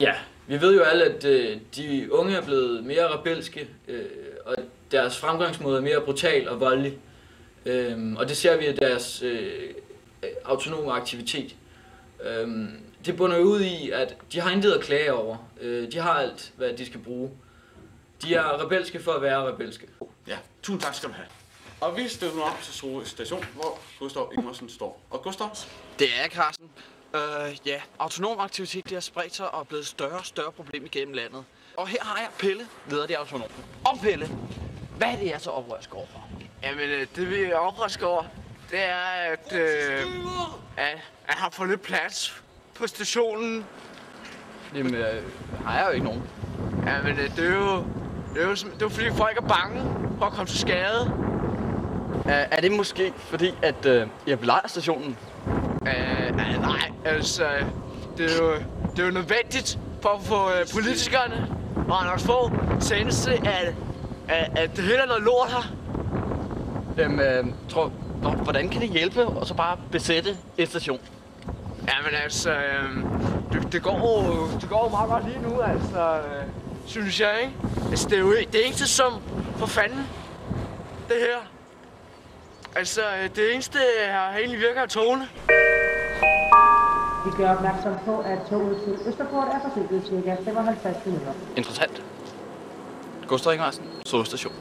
Ja, vi ved jo alle, at de unge er blevet mere rebelske, og deres fremgangsmåde er mere brutal og voldelig. Og det ser vi af deres autonome aktivitet. Det bunder jo ud i, at de har intet at klage over. De har alt, hvad de skal bruge. De er rebelske for at være rebelske. Ja, tusind tak skal du have. Og vi støtter nu op til Sorø Station, hvor Gustav Ingersen står. Og Gustav? Det er jeg, Carsten. Ja, autonom aktivitet det har spredt sig og er blevet et større og større problem igennem landet. Og her har jeg Pelle, leder det autonome. Og Pelle, hvad er det, jeg så oprørsk over for? Jamen, det vi er oprørsk over, det er, at jeg har fundet plads på stationen. Jamen, har jeg jo ikke nogen. Jamen, det er jo fordi folk er bange for at komme til skade. Er det måske fordi, at jeg belejrer stationen? Nej, altså, det er jo nødvendigt for at få politikerne og Anders Fogh til at indse, at det hele er noget lort her. Hvordan kan det hjælpe og så bare besætte en station? Jamen altså, det går jo meget godt lige nu, altså, synes jeg, ikke? Altså, det er jo det eneste som, for fanden, det her. Altså, det eneste her egentlig virker tårne. Vi gør opmærksom på, at toget til Østerport er forsinket ca. 55 minutter. Interessant. Gustav Ingersen, Sorø Station.